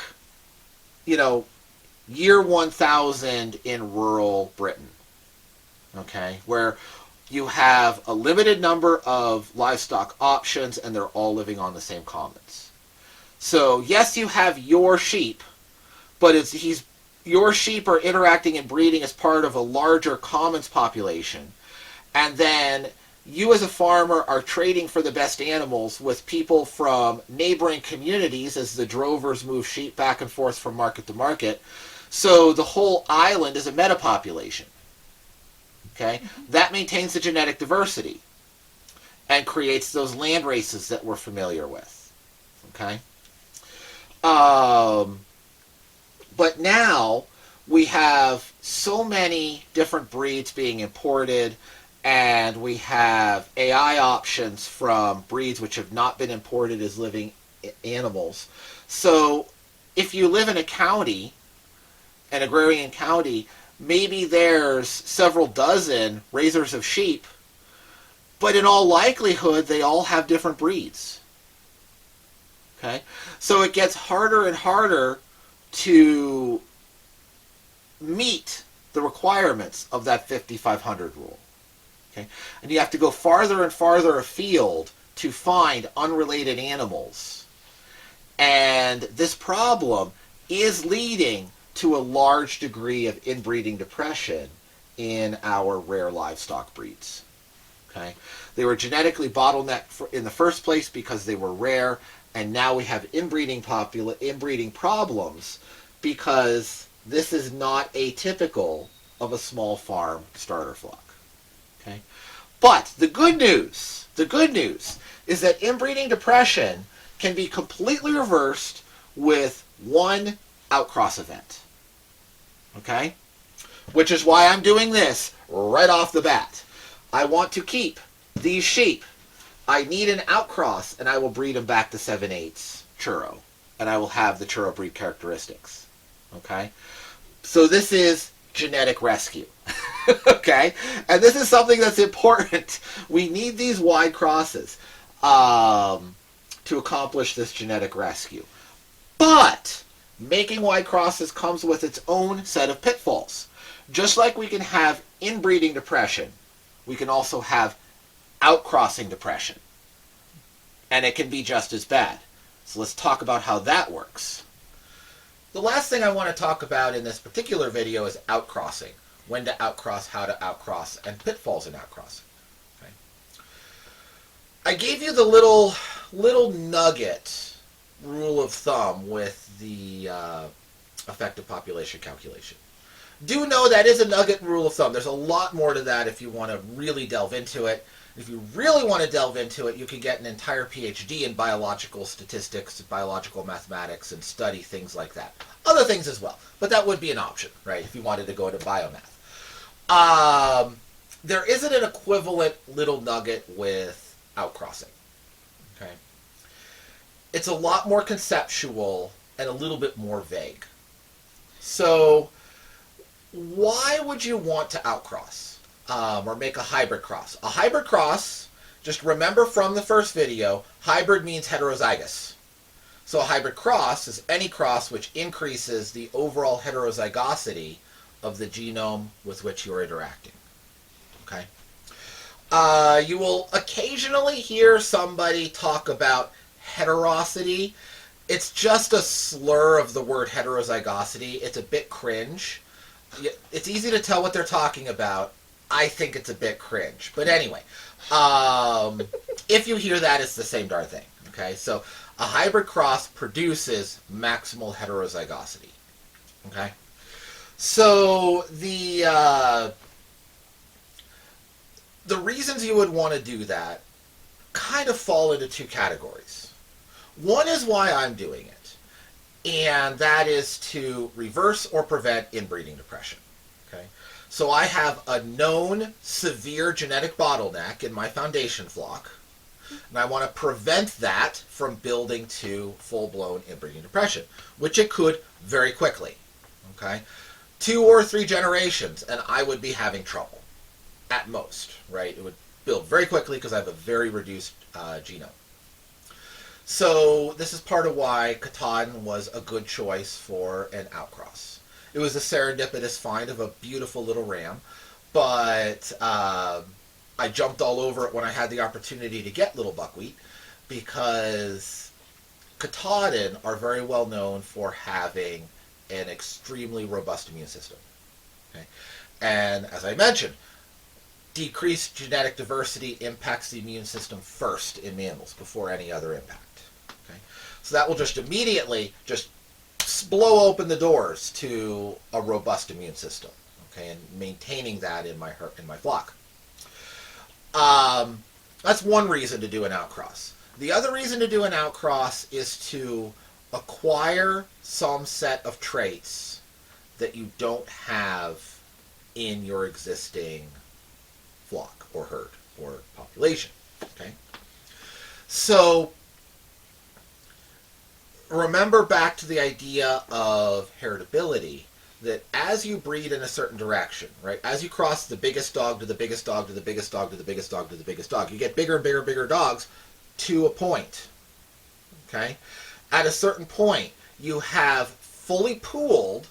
year 1000 in rural Britain. Okay? Where you have a limited number of livestock options and they're all living on the same commons. So, yes, you have your sheep, but your sheep are interacting and breeding as part of a larger commons population. And then you as a farmer are trading for the best animals with people from neighboring communities as the drovers move sheep back and forth from market to market. So the whole island is a metapopulation. Okay? That maintains the genetic diversity and creates those land races that we're familiar with. Okay? But now we have so many different breeds being imported, and we have AI options from breeds which have not been imported as living animals. So if you live in a county, an agrarian county, maybe there's several dozen raisers of sheep, but in all likelihood, they all have different breeds. Okay? So it gets harder and harder to meet the requirements of that 5,500 rule. Okay? And you have to go farther and farther afield to find unrelated animals. And this problem is leading to a large degree of inbreeding depression in our rare livestock breeds. Okay? They were genetically bottlenecked in the first place because they were rare, and now we have inbreeding problems because this is not atypical of a small farm starter flock. Okay? But the good news is that inbreeding depression can be completely reversed with one outcross event. Okay? Which is why I'm doing this right off the bat. I want to keep these sheep. I need an outcross, and I will breed them back to 7/8 churro. And I will have the churro breed characteristics. Okay? So this is genetic rescue. Okay? And this is something that's important. We need these wide crosses to accomplish this genetic rescue. But making wide crosses comes with its own set of pitfalls. Just like we can have inbreeding depression, we can also have outcrossing depression. And it can be just as bad. So let's talk about how that works. The last thing I want to talk about in this particular video is outcrossing. When to outcross, how to outcross, and pitfalls in outcrossing. Okay. I gave you the little nugget rule of thumb with the effective population calculation. Do know that is a nugget rule of thumb. There's a lot more to that if you want to really delve into it. If you really want to delve into it, you can get an entire PhD in biological statistics, biological mathematics, and study things like that. Other things as well, but that would be an option, right, if you wanted to go into biomath. There isn't an equivalent little nugget with outcrossing. Okay? It's a lot more conceptual and a little bit more vague. So, why would you want to outcross or make a hybrid cross? A hybrid cross, just remember from the first video, hybrid means heterozygous. So a hybrid cross is any cross which increases the overall heterozygosity of the genome with which you're interacting. Okay? You will occasionally hear somebody talk about heterosity. It's just a slur of the word heterozygosity. It's a bit cringe. It's easy to tell what they're talking about. I think it's a bit cringe. But anyway, if you hear that, it's the same darn thing. Okay, so a hybrid cross produces maximal heterozygosity. Okay? So the reasons you would want to do that kind of fall into two categories. One is why I'm doing it, and that is to reverse or prevent inbreeding depression. Okay? So I have a known severe genetic bottleneck in my foundation flock, and I want to prevent that from building to full-blown inbreeding depression, which it could very quickly. Okay? 2 or 3 generations, and I would be having trouble, at most, right? It would build very quickly because I have a very reduced genome. So this is part of why Citations was a good choice for an outcross. It was a serendipitous find of a beautiful little ram, but I jumped all over it when I had the opportunity to get little buckwheat, because Citations are very well known for having an extremely robust immune system. Okay? And as I mentioned, decreased genetic diversity impacts the immune system first in mammals before any other impact. Okay? So that will just immediately just blow open the doors to a robust immune system. Okay, and maintaining that in my flock. That's one reason to do an outcross. The other reason to do an outcross is to acquire some set of traits that you don't have in your existing flock or herd or population. Okay? So remember back to the idea of heritability, that as you breed in a certain direction, right, as you cross the biggest dog to the biggest dog to the biggest dog to the biggest dog to the biggest dog, you get bigger and bigger and bigger dogs to a point. Okay? At a certain point, you have fully pooled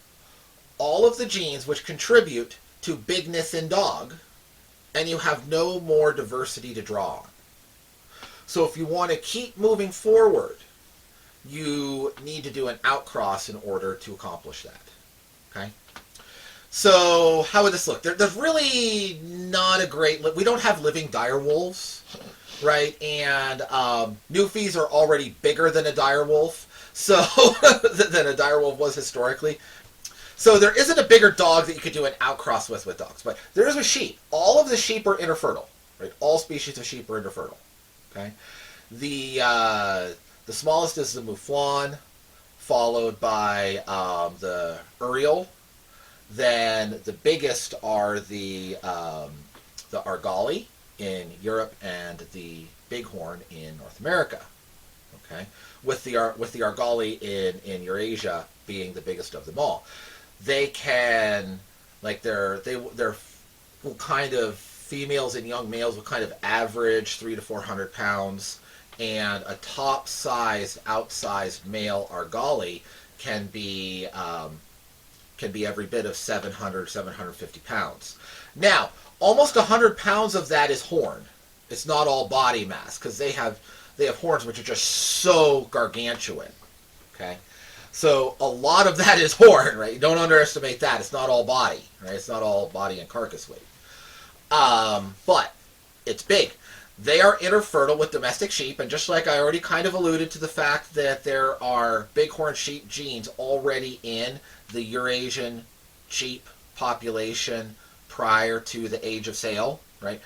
all of the genes which contribute to bigness in dog, and you have no more diversity to draw on. So if you want to keep moving forward, you need to do an outcross in order to accomplish that. Okay? So how would this look? There's really not a great... We don't have living dire wolves, right? And Newfies are already bigger than a dire wolf, so than a dire wolf was historically. So there isn't a bigger dog that you could do an outcross with dogs. But there is with sheep. All of the sheep are interfertile, right? All species of sheep are interfertile. Okay? The smallest is the mouflon, followed by the Uriel. Then the biggest are the Argali in Europe and the Bighorn in North America. Okay, with the Argali in Eurasia being the biggest of them all. They can, like, they're kind of, females and young males will kind of average 300 to 400 pounds, and a top-sized, outsized male Argali can be every bit of 700, 750 pounds. Now, almost 100 pounds of that is horn. It's not all body mass, because they have horns which are just so gargantuan. Okay, so a lot of that is horn, right? Don't underestimate that. It's not all body, right? It's not all body and carcass weight. But it's big. They are interfertile with domestic sheep, and just like I already kind of alluded to the fact that there are bighorn sheep genes already in the Eurasian sheep population prior to the age of sale, right?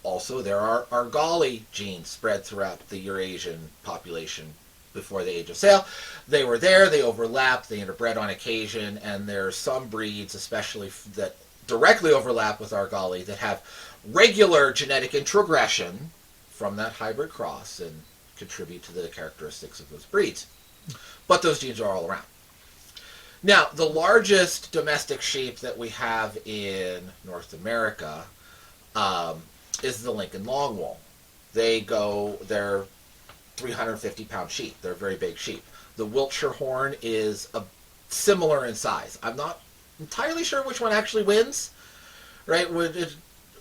Also, there are Argali genes spread throughout the Eurasian population before the age of sale. They were there, they overlapped, they interbred on occasion, and there's some breeds, especially that directly overlap with Argali, that have regular genetic introgression from that hybrid cross and contribute to the characteristics of those breeds. But those genes are all around. Now, the largest domestic sheep that we have in North America is the Lincoln Longwool. They're 350-pound sheep. They're very big sheep. The Wiltshire Horn is similar in size. I'm not entirely sure which one actually wins, right?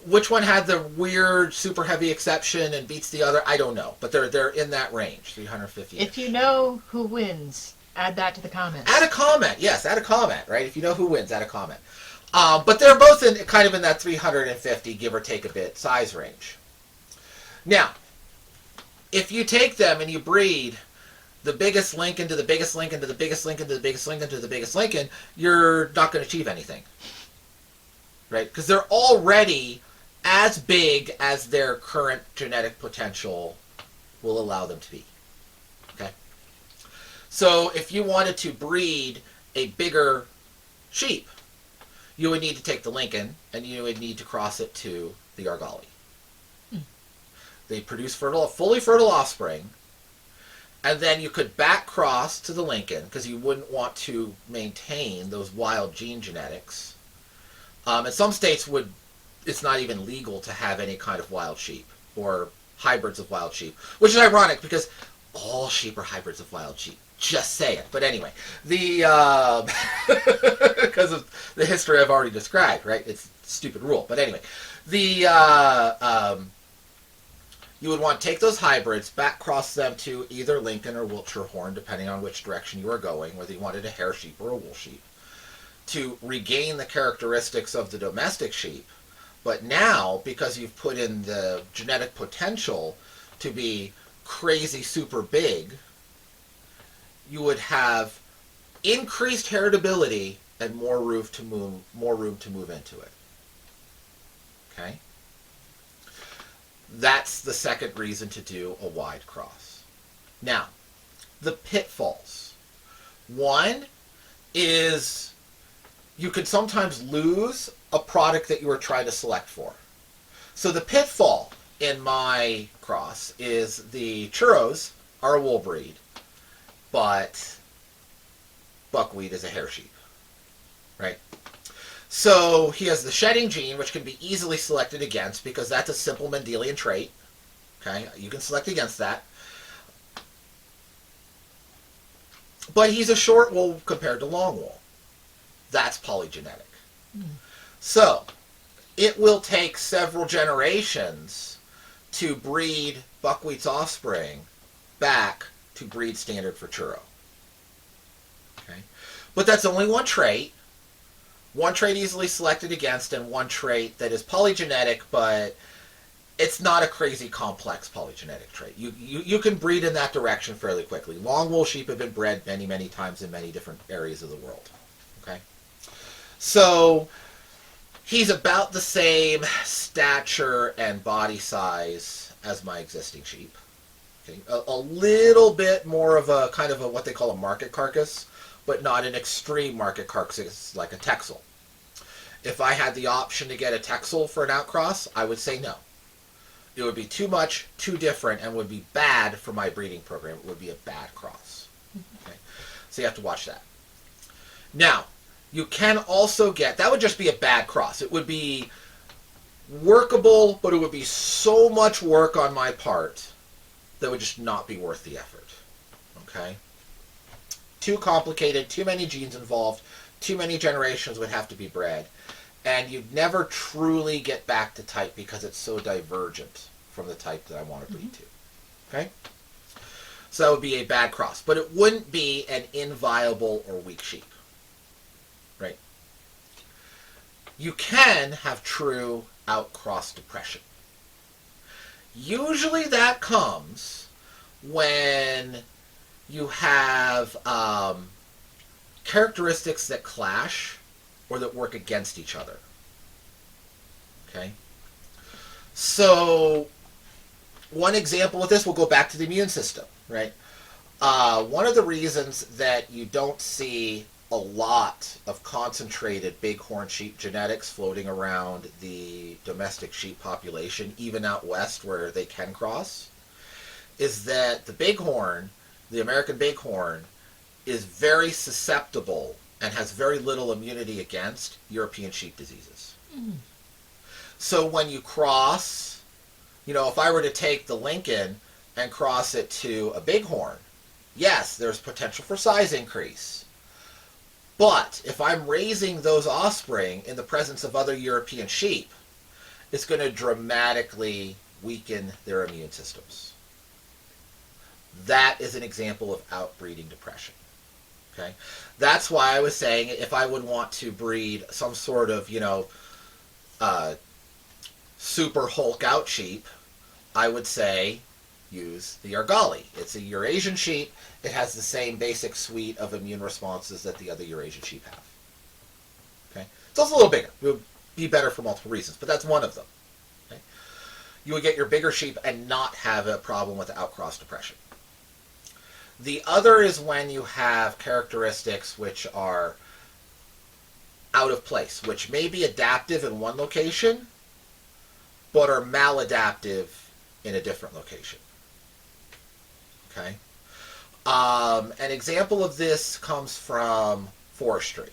Which one had the weird, super heavy exception and beats the other? I don't know, but they're in that range, 350. If you know who wins, add that to the comments. Add a comment, yes, add a comment, right? If you know who wins, add a comment. But they're both kind of in that 350, give or take a bit, size range. Now, if you take them and you breed, the biggest Lincoln to the biggest Lincoln to the biggest Lincoln to the biggest Lincoln to the biggest Lincoln, you're not going to achieve anything. Right? Because they're already as big as their current genetic potential will allow them to be. Okay? So if you wanted to breed a bigger sheep, you would need to take the Lincoln and you would need to cross it to the Argali. They produce fully fertile offspring, and then you could back cross to the Lincoln because you wouldn't want to maintain those wild gene genetics. And some states it's not even legal to have any kind of wild sheep or hybrids of wild sheep, which is ironic because all sheep are hybrids of wild sheep. Just say it. But anyway, because of the history I've already described, right? It's a stupid rule. But anyway, you would want to take those hybrids, back cross them to either Lincoln or Wiltshire Horn, depending on which direction you were going, whether you wanted a hair sheep or a wool sheep, to regain the characteristics of the domestic sheep. But now, because you've put in the genetic potential to be crazy super big, you would have increased heritability and more room to move into it. Okay? That's the second reason to do a wide cross. Now, the pitfalls. One is you can sometimes lose a product that you were trying to select for. So the pitfall in my cross is the churros are a wool breed, but buckwheat is a hair sheep, right? So he has the shedding gene, which can be easily selected against because that's a simple Mendelian trait. Okay, you can select against that. But he's a short wool compared to long wool. That's polygenic. So it will take several generations to breed buckwheat's offspring back to breed standard for churro. Okay, but that's only one trait. One trait easily selected against, and one trait that is polygenetic, but it's not a crazy complex polygenetic trait. You can breed in that direction fairly quickly. Long wool sheep have been bred many, many times in many different areas of the world. Okay, so he's about the same stature and body size as my existing sheep. Okay, a little bit more of a kind of a what they call a market carcass, but not an extreme market carcass like a Texel. If I had the option to get a Texel for an outcross, I would say no. It would be too much, too different, and would be bad for my breeding program. It would be a bad cross. Okay? So you have to watch that. Now, you can also get, that would just be a bad cross. It would be workable, but it would be so much work on my part that would just not be worth the effort. Okay? Too complicated, too many genes involved, too many generations would have to be bred, and you'd never truly get back to type because it's so divergent from the type that I want to breed to. Okay? So that would be a bad cross, but it wouldn't be an inviable or weak sheep. Right? You can have true outcross depression. Usually that comes when you have characteristics that clash or that work against each other. Okay? So one example of this, we'll go back to the immune system, right? One of the reasons that you don't see a lot of concentrated bighorn sheep genetics floating around the domestic sheep population, even out west where they can cross, is that the bighorn, the American bighorn, is very susceptible and has very little immunity against European sheep diseases. So when you cross, if I were to take the Lincoln and cross it to a bighorn, yes, there's potential for size increase. But if I'm raising those offspring in the presence of other European sheep, it's going to dramatically weaken their immune systems. That is an example of outbreeding depression. Okay? That's why I was saying if I would want to breed some sort of, super Hulk out sheep, I would say use the Argali. It's a Eurasian sheep. It has the same basic suite of immune responses that the other Eurasian sheep have. Okay? It's also a little bigger. It would be better for multiple reasons, but that's one of them. Okay? You would get your bigger sheep and not have a problem with outcross depression. The other is when you have characteristics which are out of place, which may be adaptive in one location, but are maladaptive in a different location. Okay? An example of this comes from forestry.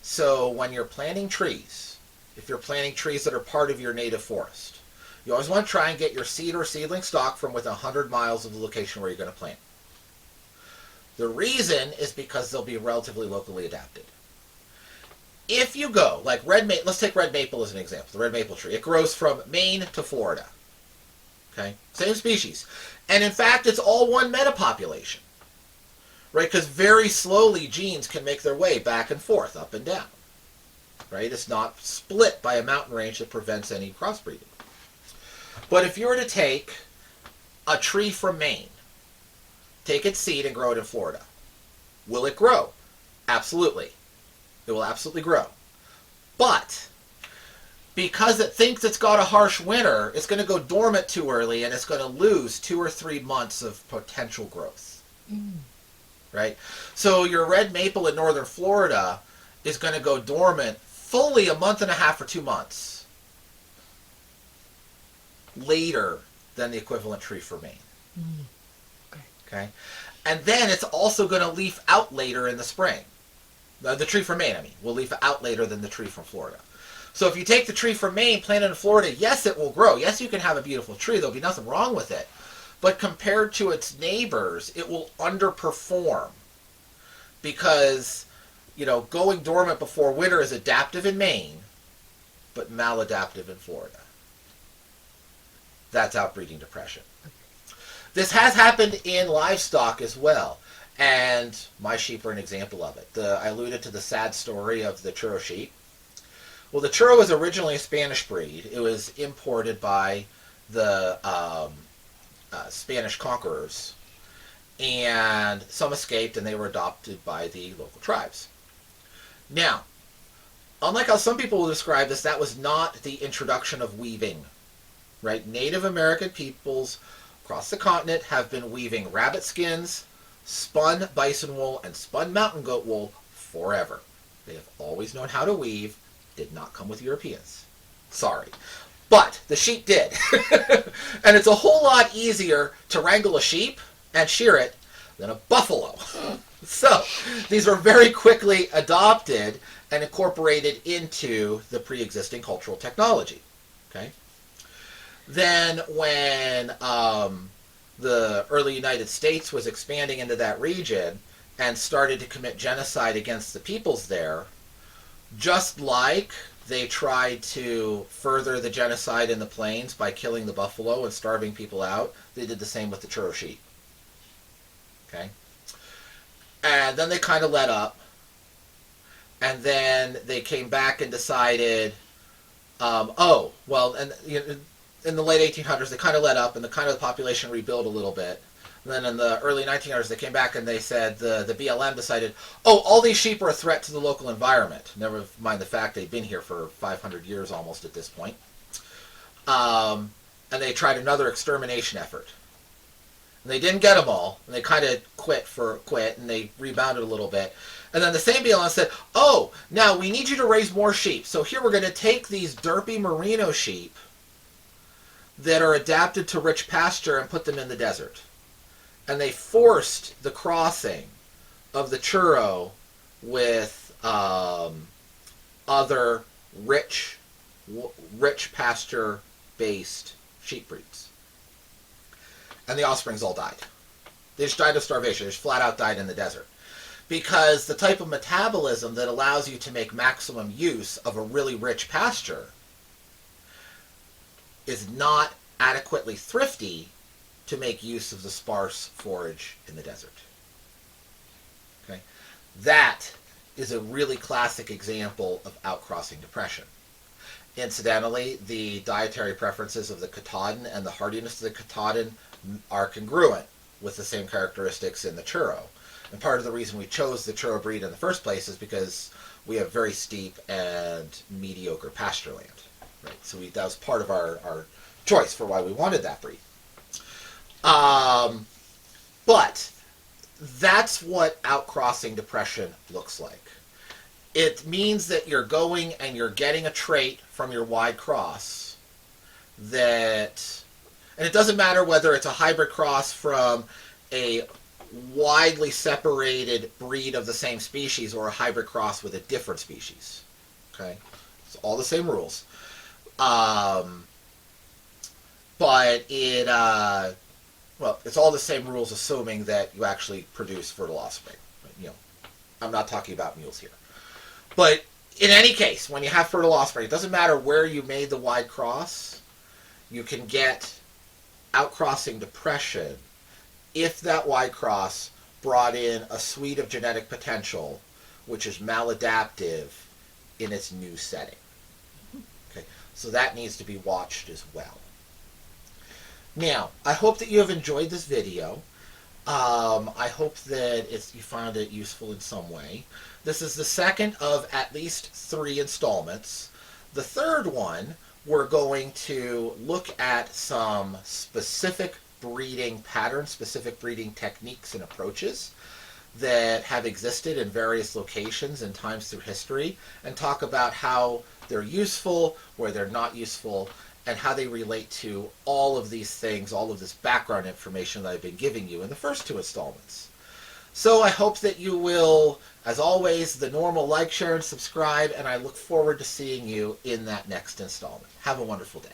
So when you're planting trees, if you're planting trees that are part of your native forest, you always want to try and get your seed or seedling stock from within 100 miles of the location where you're going to plant. The reason is because they'll be relatively locally adapted. If you go, like red maple, let's take red maple as an example, the red maple tree. It grows from Maine to Florida. Okay? Same species. And in fact, it's all one metapopulation. Right? Because very slowly genes can make their way back and forth, up and down. Right? It's not split by a mountain range that prevents any crossbreeding. But if you were to take a tree from Maine, take its seed and grow it in Florida, will it grow? Absolutely. It will absolutely grow. But because it thinks it's got a harsh winter, it's going to go dormant too early and it's going to lose 2 or 3 months of potential growth. Right? So your red maple in northern Florida is going to go dormant fully a month and a half or 2 months later than the equivalent tree for Maine. Okay? And then it's also going to leaf out later in the spring. The tree from Maine, will leaf out later than the tree from Florida. So if you take the tree from Maine, plant it in Florida, yes, it will grow. Yes, you can have a beautiful tree. There'll be nothing wrong with it. But compared to its neighbors, it will underperform. Because, going dormant before winter is adaptive in Maine, but maladaptive in Florida. That's outbreeding depression. This has happened in livestock as well. And my sheep are an example of it. I alluded to the sad story of the churro sheep. Well, the churro was originally a Spanish breed. It was imported by the Spanish conquerors. And some escaped and they were adopted by the local tribes. Now, unlike how some people will describe this, that was not the introduction of weaving. Right? Native American peoples across the continent have been weaving rabbit skins, spun bison wool, and spun mountain goat wool forever. They have always known how to weave. Did not come with Europeans. Sorry. But the sheep did. And it's a whole lot easier to wrangle a sheep and shear it than a buffalo. So these were very quickly adopted and incorporated into the pre-existing cultural technology. Okay? Then when the early United States was expanding into that region and started to commit genocide against the peoples there, just like they tried to further the genocide in the plains by killing the buffalo and starving people out, they did the same with the churro sheep. Okay? And then they kind of let up. And then they came back and decided, in the late 1800s, they kind of let up, and the population rebuilt a little bit. And then in the early 1900s, they came back and they said, the BLM decided, all these sheep are a threat to the local environment. Never mind the fact they've been here for 500 years almost at this point. And they tried another extermination effort. And they didn't get them all, and they kind of quit, and they rebounded a little bit. And then the same BLM said, now we need you to raise more sheep. So here we're going to take these derpy merino sheep that are adapted to rich pasture and put them in the desert. And they forced the crossing of the churro with other rich pasture-based sheep breeds. And the offsprings all died. They just died of starvation. They just flat out died in the desert. Because the type of metabolism that allows you to make maximum use of a really rich pasture is not adequately thrifty to make use of the sparse forage in the desert. Okay? That is a really classic example of outcrossing depression. Incidentally, the dietary preferences of the Katahdin and the hardiness of the Katahdin are congruent with the same characteristics in the churro. And part of the reason we chose the churro breed in the first place is because we have very steep and mediocre pasture land. Right? So that was part of our choice for why we wanted that breed. But that's what outcrossing depression looks like. It means that you're going and you're getting a trait from your wide cross that, and it doesn't matter whether it's a hybrid cross from a widely separated breed of the same species or a hybrid cross with a different species. Okay? It's all the same rules. But it's all the same rules assuming that you actually produce fertile offspring. I'm not talking about mules here. But in any case, when you have fertile offspring, it doesn't matter where you made the wide cross, you can get outcrossing depression if that wide cross brought in a suite of genetic potential which is maladaptive in its new setting. Okay, so that needs to be watched as well. Now, I hope that you have enjoyed this video. I hope that you found it useful in some way. This is the second of at least 3 installments. The third one, we're going to look at some specific breeding patterns, specific breeding techniques and approaches that have existed in various locations and times through history, and talk about how they're useful, where they're not useful, and how they relate to all of these things, all of this background information that I've been giving you in the first 2 installments. So I hope that you will, as always, the normal like, share, and subscribe, and I look forward to seeing you in that next installment. Have a wonderful day.